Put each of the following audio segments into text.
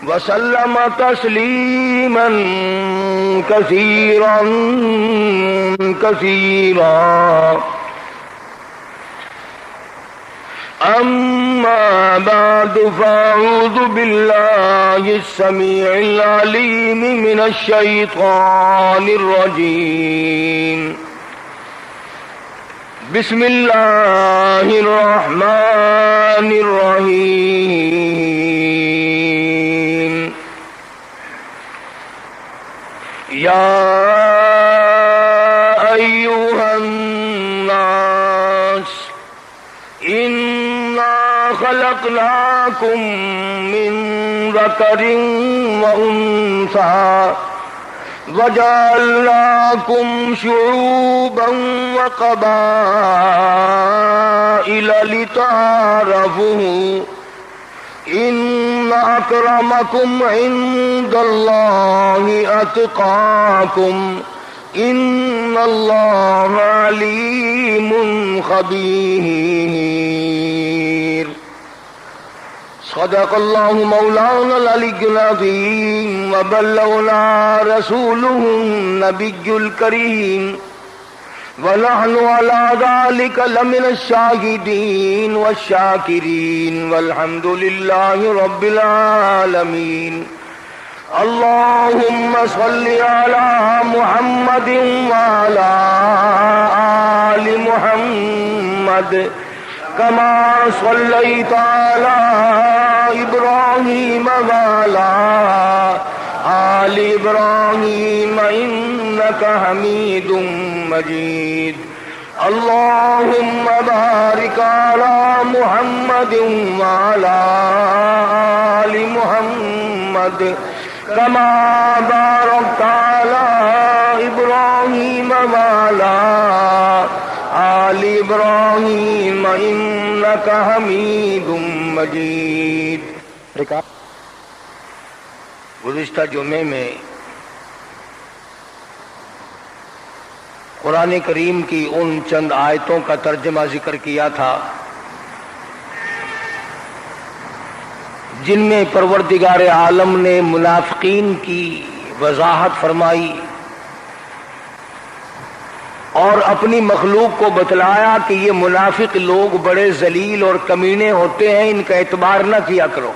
وسلم تسلیما کثیرا کثیرا اما بعد فاعوذ باللہ السمیع العلیم من الشیطان الرجیم بسم اللہ الرحمن الرحیم یا ایھا الناس خلقناكم من ذكر وأنثى وجعلناكم شعوبا وقبائل لتعارفوا إن أكرمكم عند الله أتقاكم إن الله عليم خبير صدق الله مولانا العلي العظيم وبلغنا رسوله النبي الكريم ونحن على ذلك لمن الشاهدين والشاكرين والحمد لله رب العالمين اللهم صل على محمد وعلى آل محمد كما صليت على إبراهيم وعلى آل إبراهيم إنك حميد مجيد اللهم بارك على محمد وعلى آل محمد كما باركت على إبراهيم وعلى آل إبراهيم إنك حميد مجيد. گزشتہ جمعے میں قرآن کریم کی ان چند آیتوں کا ترجمہ ذکر کیا تھا جن میں پروردگار عالم نے منافقین کی وضاحت فرمائی اور اپنی مخلوق کو بتلایا کہ یہ منافق لوگ بڑے ذلیل اور کمینے ہوتے ہیں، ان کا اعتبار نہ کیا کرو.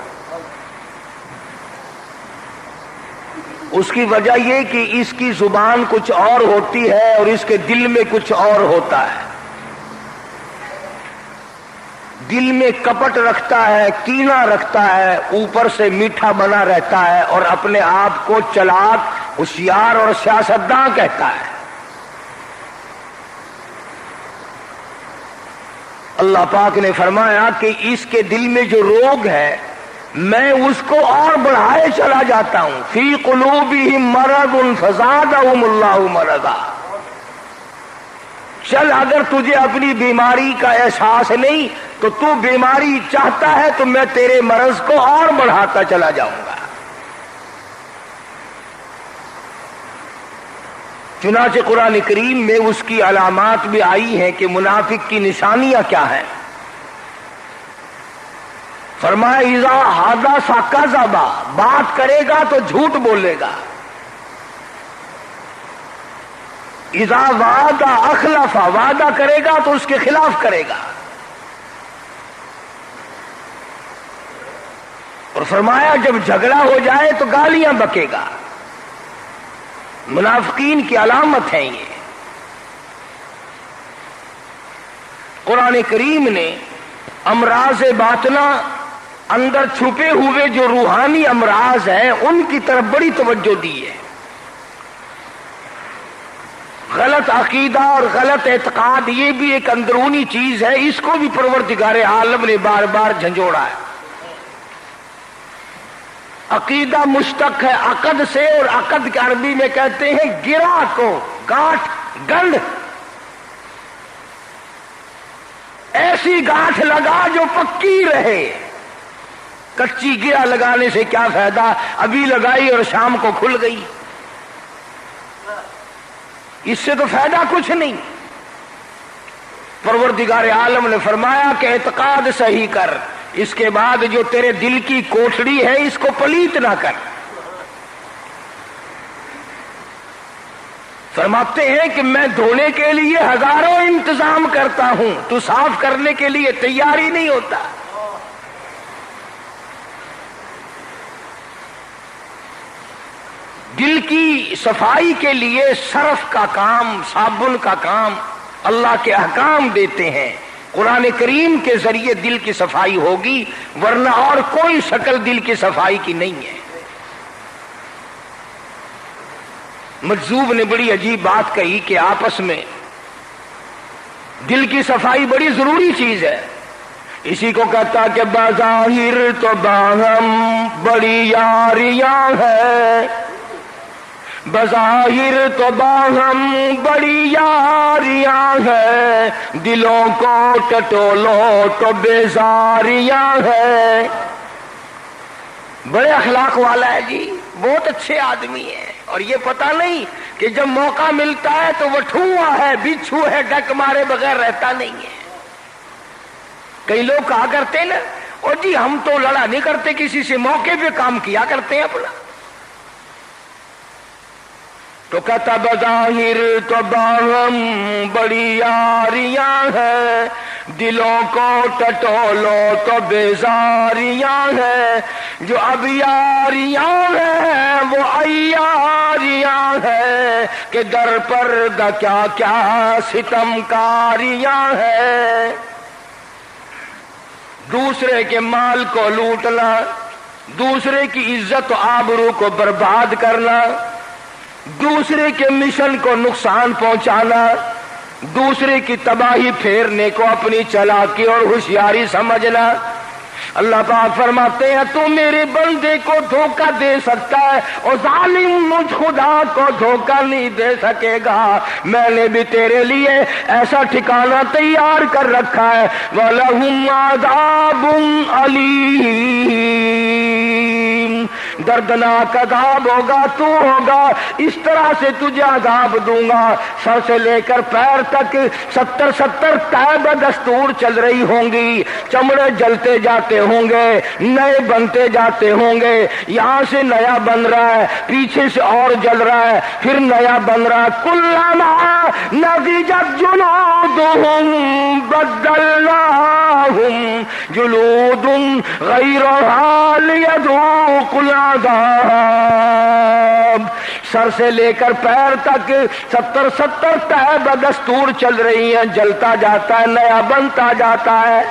اس کی وجہ یہ کہ اس کی زبان کچھ اور ہوتی ہے اور اس کے دل میں کچھ اور ہوتا ہے. دل میں کپٹ رکھتا ہے، کینہ رکھتا ہے، اوپر سے میٹھا بنا رہتا ہے اور اپنے آپ کو چلاک، ہوشیار اور سیاستداں کہتا ہے. اللہ پاک نے فرمایا کہ اس کے دل میں جو روگ ہے میں اس کو اور بڑھائے چلا جاتا ہوں. فی قلوبہم مرض فزادہم اللہ مرضا. چل اگر تجھے اپنی بیماری کا احساس نہیں تو تو بیماری چاہتا ہے تو میں تیرے مرض کو اور بڑھاتا چلا جاؤں گا. چنانچہ قرآن کریم میں اس کی علامات بھی آئی ہیں کہ منافق کی نشانیاں کیا ہیں. فرمایا اذا حدث کذب، بات کرے گا تو جھوٹ بولے گا. اذا وعد اخلف، وعدہ کرے گا تو اس کے خلاف کرے گا. اور فرمایا جب جھگڑا ہو جائے تو گالیاں بکے گا. منافقین کی علامت ہے یہ. قرآن کریم نے امراض باطنہ، اندر چھپے ہوئے جو روحانی امراض ہیں ان کی طرف بڑی توجہ دی ہے. غلط عقیدہ اور غلط اعتقاد یہ بھی ایک اندرونی چیز ہے، اس کو بھی پروردگار عالم نے بار بار جھنجھوڑا ہے. عقیدہ مشتق ہے عقد سے، اور عقد کے عربی میں کہتے ہیں گرہ کو، گاٹھ، گنڈ. ایسی گاٹھ لگا جو پکی رہے. کچی گرہ لگانے سے کیا فائدہ، ابھی لگائی اور شام کو کھل گئی، اس سے تو فائدہ کچھ نہیں. پروردگار عالم نے فرمایا کہ اعتقاد صحیح کر، اس کے بعد جو تیرے دل کی کوٹڑی ہے اس کو پلیت نہ کر۔ فرماتے ہیں کہ میں دھونے کے لیے ہزاروں انتظام کرتا ہوں، تو صاف کرنے کے لیے تیار ہی نہیں ہوتا۔ دل کی صفائی کے لیے صرف کا کام، صابن کا کام اللہ کے احکام دیتے ہیں۔ قرآن کریم کے ذریعے دل کی صفائی ہوگی، ورنہ اور کوئی شکل دل کی صفائی کی نہیں ہے۔ مجذوب نے بڑی عجیب بات کہی کہ آپس میں دل کی صفائی بڑی ضروری چیز ہے۔ اسی کو کہتا کہ بظاہر تو باہم بڑی یاریاں ہے، بظاہر تو باہم بڑی یاریاں ہے، دلوں کو ٹٹولو تو بیزاریاں ہے۔ بڑے اخلاق والا ہے جی، بہت اچھے آدمی ہے، اور یہ پتہ نہیں کہ جب موقع ملتا ہے تو وہ ٹھوا ہے، بچھو ہے، ڈک مارے بغیر رہتا نہیں ہے۔ کئی لوگ کہا کرتے ہیں نا، اور جی ہم تو لڑا نہیں کرتے کسی سے، موقع پہ کام کیا کرتے ہیں اپنا۔ تو کہتا بظاہر تو باہم بڑی یاریاں ہے، دلوں کو ٹٹولو تو بیزاریاں ہے، جو اب یاریاں ہیں وہ عیاریاں ہے، کہ در پردہ کیا کیا ستم کاریاں ہے۔ دوسرے کے مال کو لوٹنا، دوسرے کی عزت و آبرو کو برباد کرنا، دوسرے کے مشن کو نقصان پہنچانا، دوسرے کی تباہی پھیرنے کو اپنی چالاکی اور ہوشیاری سمجھنا۔ اللہ پاک فرماتے ہیں تو میرے بندے کو دھوکہ دے سکتا ہے، اور ظالم مجھ خدا کو دھوکہ نہیں دے سکے گا۔ میں نے بھی تیرے لیے ایسا ٹھکانہ تیار کر رکھا ہے، وَلَهُمْ عَذَابٌ عَلِيمٌ، دردناک عذاب ہوگا، تو ہوگا اس طرح سے تجھے عذاب دوں گا۔ سر سے لے کر پیر تک 70 تائب دستور چل رہی ہوں گی، چمڑے جلتے جاتے ہوں گے، نئے بنتے جاتے ہوں گے، یہاں سے نیا بن رہا ہے، پیچھے سے اور جل رہا ہے، پھر نیا بن رہا ہے۔ کلما نضجت جلودہم بدلناہم جلود غیرہا لیذوقوا العذاب۔ سر سے لے کر پیر تک 70 تائب دستور چل رہی ہیں، جلتا جاتا ہے، نیا بنتا جاتا ہے۔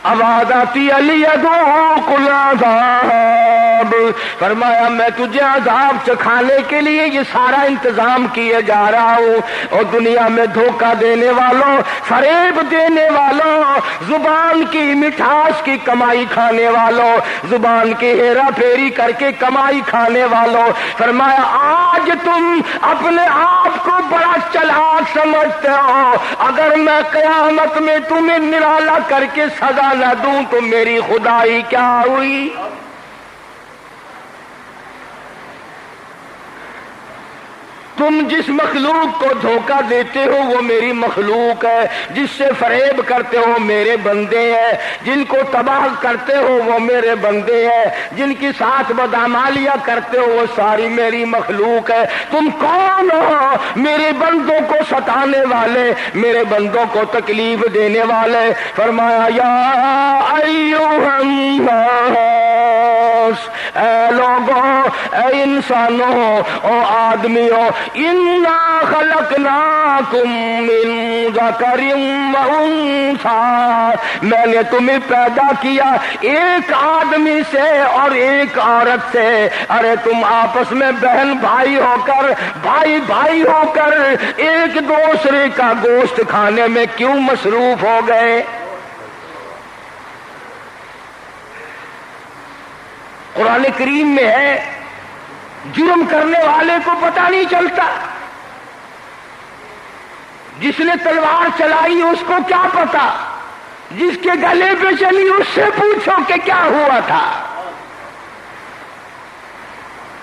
آواز آتی علی ذوق العذاب، فرمایا میں تجھے عذاب چکھانے کے لیے یہ سارا انتظام کیے جا رہا ہوں۔ اور دنیا میں دھوکہ دینے والوں، فریب دینے والوں، زبان کی مٹھاس کی کمائی کھانے والوں، زبان کی ہیرا پھیری کر کے کمائی کھانے والوں، فرمایا آج تم اپنے آپ کو بڑا چلاک سمجھتے ہو، اگر میں قیامت میں تمہیں نرالا کر کے سزا نہ دوں تو میری خدائی کیا ہوئی؟ تم جس مخلوق کو دھوکہ دیتے ہو وہ میری مخلوق ہے، جس سے فریب کرتے ہو میرے بندے ہیں، جن کو تباہ کرتے ہو وہ میرے بندے ہیں، جن کی ساتھ بدعمالیاں کرتے ہو وہ ساری میری مخلوق ہے۔ تم کون ہو میرے بندوں کو ستانے والے، میرے بندوں کو تکلیف دینے والے؟ فرمایا یا ایھا الناس، اے لوگوں، اے انسانوں، او آدمیوں، انا خلقناکم من ذکر و انثی، میں نے تمہیں پیدا کیا ایک آدمی سے اور ایک عورت سے۔ ارے تم آپس میں بہن بھائی ہو کر، بھائی بھائی ہو کر ایک دوسرے کا گوشت کھانے میں کیوں مصروف ہو گئے؟ قرآن کریم میں ہے جرم کرنے والے کو پتہ نہیں چلتا، جس نے تلوار چلائی اس کو کیا پتا، جس کے گلے پہ چلی اس سے پوچھو کہ کیا ہوا تھا،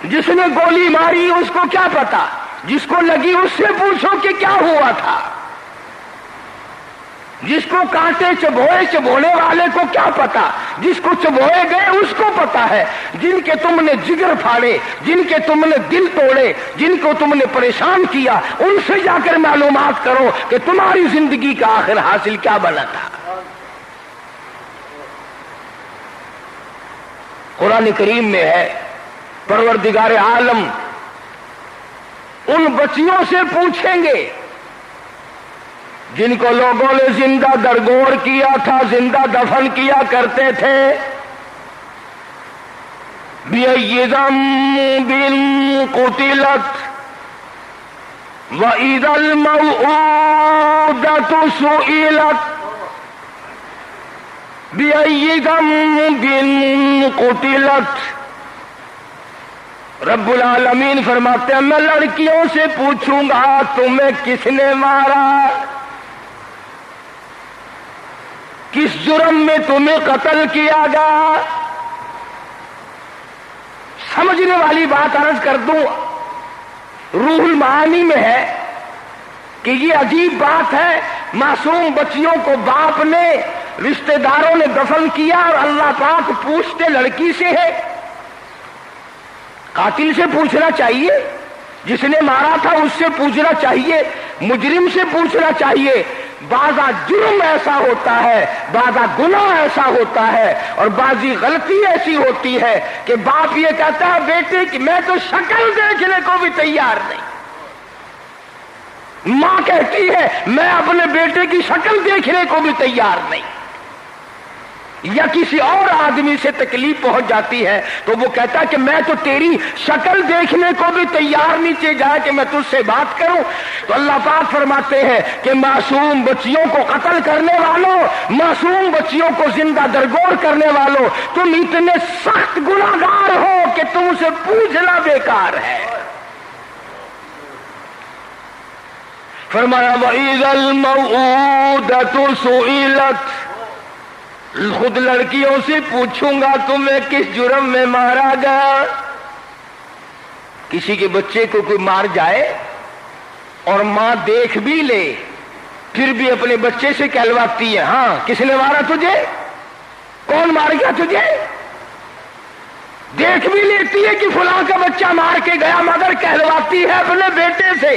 جس نے گولی ماری اس کو کیا پتا، جس کو لگی اس سے پوچھو کہ کیا ہوا تھا۔ جس کو کانٹے چبوئے چبونے والے کو کیا پتا، جس کو چبوئے گئے اس کو پتا ہے۔ جن کے تم نے جگر پھاڑے، جن کے تم نے دل توڑے، جن کو تم نے پریشان کیا، ان سے جا کر معلومات کرو کہ تمہاری زندگی کا آخر حاصل کیا بنا تھا۔ قرآن کریم میں ہے پروردگار عالم ان بچیوں سے پوچھیں گے جن کو لوگوں نے زندہ درگور کیا تھا، زندہ دفن کیا کرتے تھے، بِأَيِّ ذَنبٍ قُتِلَتْ وَإِذَا الْمَوْءُودَةُ سُئِلَتْ بِأَيِّ ذَنبٍ قُتِلَتْ۔ رب العالمین فرماتے ہیں میں لڑکیوں سے پوچھوں گا تمہیں کس نے مارا، کس جرم میں تمہیں قتل کیا گیا۔ سمجھنے والی بات عرض کر دوں، روح المعانی میں ہے کہ یہ عجیب بات ہے، معصوم بچیوں کو باپ نے، رشتہ داروں نے دفن کیا اور اللہ پاک پوچھتے لڑکی سے ہے۔ قاتل سے پوچھنا چاہیے، جس نے مارا تھا اس سے پوچھنا چاہیے، مجرم سے پوچھنا چاہیے۔ بعضا جرم ایسا ہوتا ہے، بعضا گناہ ایسا ہوتا ہے، اور بعضی غلطی ایسی ہوتی ہے کہ باپ یہ کہتا ہے بیٹے کہ میں تو شکل دیکھنے کو بھی تیار نہیں، ماں کہتی ہے میں اپنے بیٹے کی شکل دیکھنے کو بھی تیار نہیں، یا کسی اور آدمی سے تکلیف پہنچ جاتی ہے تو وہ کہتا ہے کہ میں تو تیری شکل دیکھنے کو بھی تیار نیچے جائے کہ میں تجھ سے بات کروں۔ تو اللہ پاک فرماتے ہیں کہ معصوم بچیوں کو قتل کرنے والوں، معصوم بچیوں کو زندہ درگور کرنے والوں، تم اتنے سخت گناہگار ہو کہ تم سے پوچھنا بیکار ہے۔ فرمایا وَإِذَا الْمَوْءُودَةُ سُئِلَتْ، خود لڑکیوں سے پوچھوں گا تمہیں کس جرم میں مارا گیا۔ کسی کے بچے کو کوئی مار جائے اور ماں دیکھ بھی لے پھر بھی اپنے بچے سے کہلواتی ہے ہاں کس نے مارا تجھے، کون مار گیا تجھے، دیکھ بھی لیتی ہے کہ فلاں کا بچہ مار کے گیا، مگر کہلواتی ہے اپنے بیٹے سے،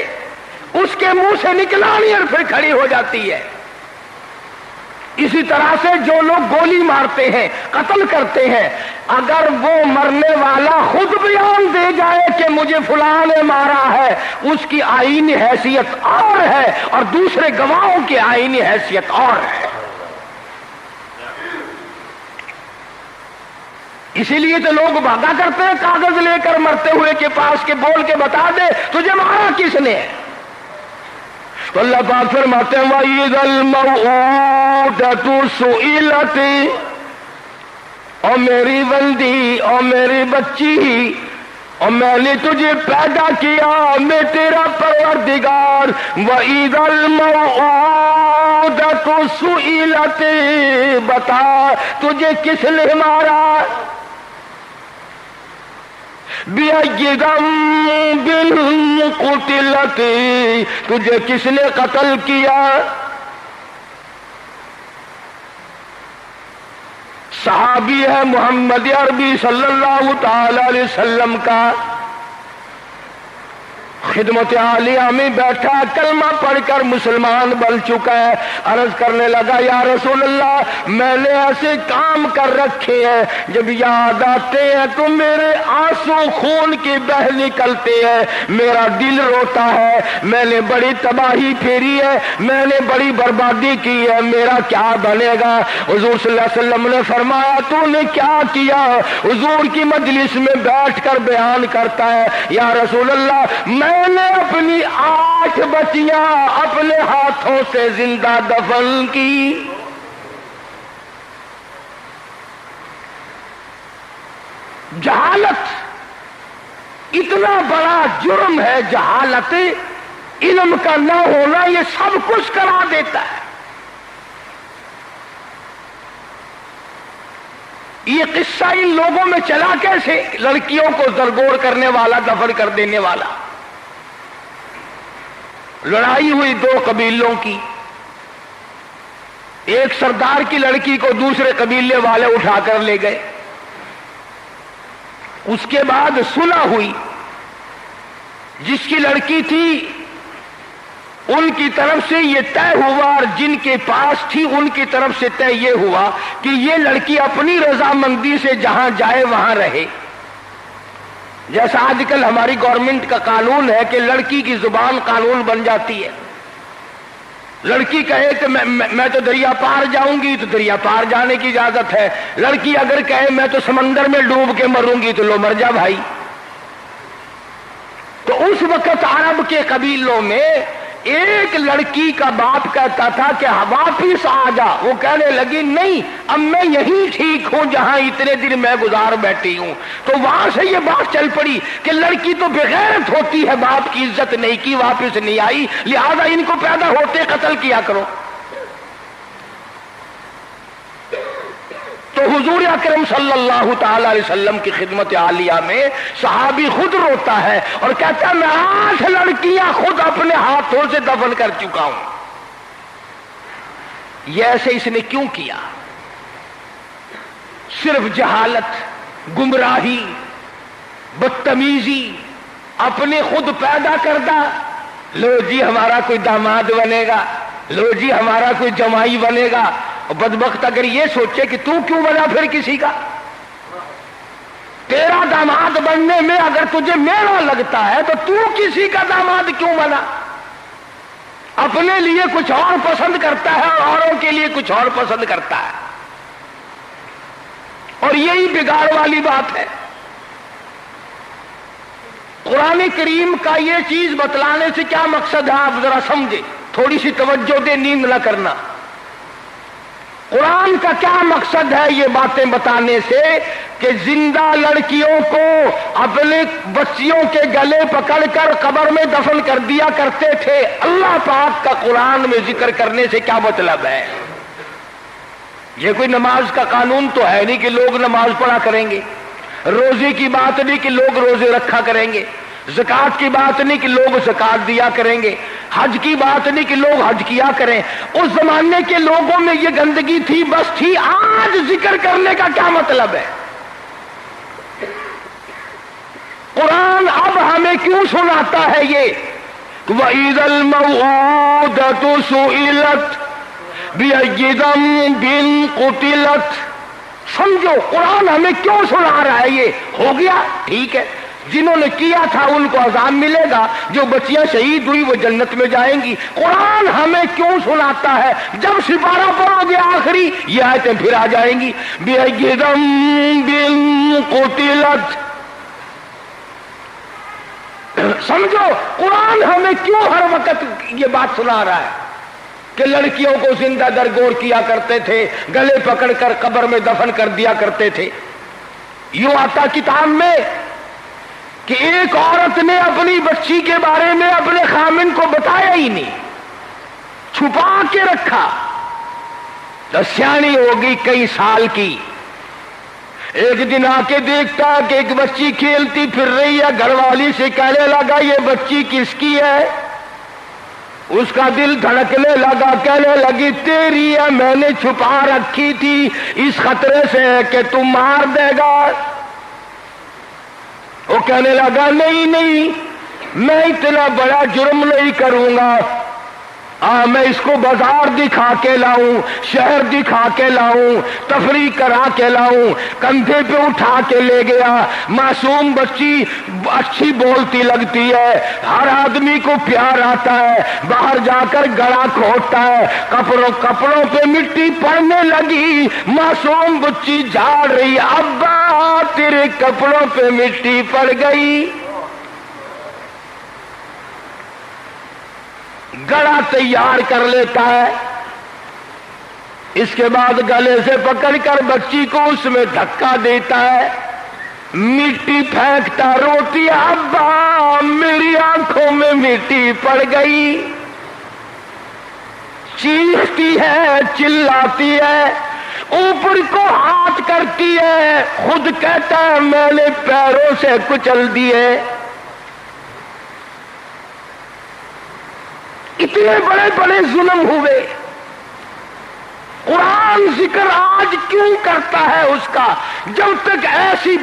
اس کے منہ سے نکلا نہیں اور پھر کھڑی ہو جاتی ہے۔ اسی طرح سے جو لوگ گولی مارتے ہیں، قتل کرتے ہیں، اگر وہ مرنے والا خود بیان دے جائے کہ مجھے فلاں نے مارا ہے، اس کی آئینی حیثیت اور ہے اور دوسرے گواہوں کی آئینی حیثیت اور ہے۔ اسی لیے تو لوگ بھاگا کرتے ہیں کاغذ لے کر مرتے ہوئے کے پاس کے بول کے بتا دے تجھے مارا کس نے۔ تو اللہ پاک فرماتے ہیں وَإِذَا الْمَوْءُودَةُ سُئِلَتْ، اور میری بندی اور میری بچی، اور میں نے تجھے پیدا کیا، میں تیرا پروردگار۔ وَإِذَا الْمَوْءُودَةُ سُئِلَتْ، بتا تجھے کس نے مارا، بِأَيِّ ذَنبٍ قُتِلَتْ، تجھے کس نے قتل کیا۔ صحابی ہے محمد عربی صلی اللہ تعالی علیہ وسلم کا، خدمت عالیہ میں بیٹھا، کلمہ پڑھ کر مسلمان بن چکا ہے، عرض کرنے لگا یا رسول اللہ میں نے ایسے کام کر رکھے ہیں جب یاد آتے ہیں تو میرے آنسو خون کی بہ نکلتے ہیں، میرا دل روتا ہے، میں نے بڑی تباہی پھیری ہے، میں نے بڑی بربادی کی ہے، میرا کیا بنے گا۔ حضور صلی اللہ علیہ وسلم نے فرمایا تو نے کیا کیا؟ حضور کی مجلس میں بیٹھ کر بیان کرتا ہے یا رسول اللہ میں نے اپنی 8 بچیاں اپنے ہاتھوں سے زندہ دفن کی۔ جہالت اتنا بڑا جرم ہے، جہالت، علم کا نہ ہونا یہ سب کچھ کرا دیتا ہے۔ یہ قصہ ان لوگوں میں چلا کیسے، لڑکیوں کو درگور کرنے والا، دفن کر دینے والا۔ لڑائی ہوئی 2 قبیلوں کی، ایک سردار کی لڑکی کو دوسرے قبیلے والے اٹھا کر لے گئے. اس کے بعد صلح ہوئی. جس کی لڑکی تھی ان کی طرف سے یہ طے ہوا اور جن کے پاس تھی ان کی طرف سے طے یہ ہوا کہ یہ لڑکی اپنی رضامندی سے جہاں جائے وہاں رہے. جیسا آج کل ہماری گورنمنٹ کا قانون ہے کہ لڑکی کی زبان قانون بن جاتی ہے. لڑکی کہے کہ میں تو دریا پار جاؤں گی تو دریا پار جانے کی اجازت ہے. لڑکی اگر کہے میں تو سمندر میں ڈوب کے مروں گی تو لو مر جا بھائی. تو اس وقت عرب کے قبیلوں میں ایک لڑکی کا باپ کہتا تھا کہ واپس آ جا. وہ کہنے لگی نہیں اب میں یہی ٹھیک ہوں جہاں اتنے دن میں گزار بیٹھی ہوں. تو وہاں سے یہ بات چل پڑی کہ لڑکی تو بغیرت ہوتی ہے، باپ کی عزت نہیں کی، واپس نہیں آئی، لہذا ان کو پیدا ہوتے قتل کیا کرو. تو حضور اکرم صلی اللہ تعالی علیہ وسلم کی خدمت عالیہ میں صحابی خود روتا ہے اور کہتا ہے میں 8 لڑکیاں خود اپنے ہاتھوں سے دفن کر چکا ہوں. یہ ایسے اس نے کیوں کیا؟ صرف جہالت، گمراہی، بدتمیزی، اپنے خود پیدا کردہ. لو جی ہمارا کوئی داماد بنے گا، لو جی ہمارا کوئی جمائی بنے گا. بدبخت اگر یہ سوچے کہ تو کیوں بنا پھر کسی کا؟ تیرا داماد بننے میں اگر تجھے میرا لگتا ہے تو کسی کا داماد کیوں بنا؟ اپنے لیے کچھ اور پسند کرتا ہے اور اوروں کے لیے کچھ اور پسند کرتا ہے. اور یہی بگاڑ والی بات ہے. قرآن کریم کا یہ چیز بتلانے سے کیا مقصد ہے آپ ذرا سمجھے، تھوڑی سی توجہ دے، نیند نہ کرنا. قرآن کا کیا مقصد ہے یہ باتیں بتانے سے کہ زندہ لڑکیوں کو اپنے بچیوں کے گلے پکڑ کر قبر میں دفن کر دیا کرتے تھے. اللہ پاک کا قرآن میں ذکر کرنے سے کیا مطلب ہے؟ یہ کوئی نماز کا قانون تو ہے نہیں کہ لوگ نماز پڑھا کریں گے، روزے کی بات نہیں کہ لوگ روزے رکھا کریں گے، زکوٰۃ کی بات نہیں کہ لوگ زکوٰۃ دیا کریں گے، حج کی بات نہیں کہ لوگ حج کیا کریں. اس زمانے کے لوگوں میں یہ گندگی تھی، بس تھی. آج ذکر کرنے کا کیا مطلب ہے؟ قرآن اب ہمیں کیوں سناتا ہے یہ وَإِذَا الْمَوْءُودَةُ سُئِلَتْ بِأَيِّ ذَنبٍ قُتِلَتْ. سمجھو قرآن ہمیں کیوں سنا رہا ہے. یہ ہو گیا ٹھیک ہے، جنہوں نے کیا تھا ان کو عذاب ملے گا، جو بچیاں شہید ہوئی وہ جنت میں جائیں گی. قرآن ہمیں کیوں سناتا ہے؟ جب سپارہ پڑھو گے آخری یہ آیتیں پھر آ جائیں گی. بِأَيِّ ذَنبٍ قُتِلَتْ. سمجھو قرآن ہمیں کیوں ہر وقت یہ بات سنا رہا ہے کہ لڑکیوں کو زندہ درگور کیا کرتے تھے، گلے پکڑ کر قبر میں دفن کر دیا کرتے تھے. یوں آتا کتاب میں کہ ایک عورت نے اپنی بچی کے بارے میں اپنے خامن کو بتایا ہی نہیں، چھپا کے رکھا. تو سیانی ہوگی کئی سال کی، ایک دن آ کے دیکھتا کہ ایک بچی کھیلتی پھر رہی ہے، گھر والی سے کہنے لگا یہ بچی کس کی ہے؟ اس کا دل دھڑکنے لگا، کہنے لگی تیری ہے، میں نے چھپا رکھی تھی اس خطرے سے کہ تم مار دے گا. وہ کہنے لگا نہیں میں اتنا بڑا جرم نہیں کروں گا، میں اس کو بازار دکھا کے لاؤں، شہر دکھا کے لاؤں، تفریح کرا کے لاؤں. کندھے پہ اٹھا کے لے گیا. معصوم بچی اچھی بولتی لگتی ہے، ہر آدمی کو پیار آتا ہے، باہر جا کر گلا کھوٹتا ہے، کپڑوں پہ مٹی پڑنے لگی. معصوم بچی جھاڑ رہی، ابا تیرے کپڑوں پہ مٹی پڑ گئی. گڑا تیار کر لیتا ہے، اس کے بعد گلے سے پکڑ کر بچی کو اس میں دھکا دیتا ہے، مٹی پھینکتا، روتی ابا میری آنکھوں میں مٹی پڑ گئی. چیختی ہے، چلاتی ہے، اوپر کو ہاتھ کرتی ہے، خود کہتا ہے میں نے پیروں سے کچل دیے. اتنے بڑے بڑے ظلم ہوئے. قرآن ذکر آج کیوں کرتا ہے اس کا؟ جب تک ایسی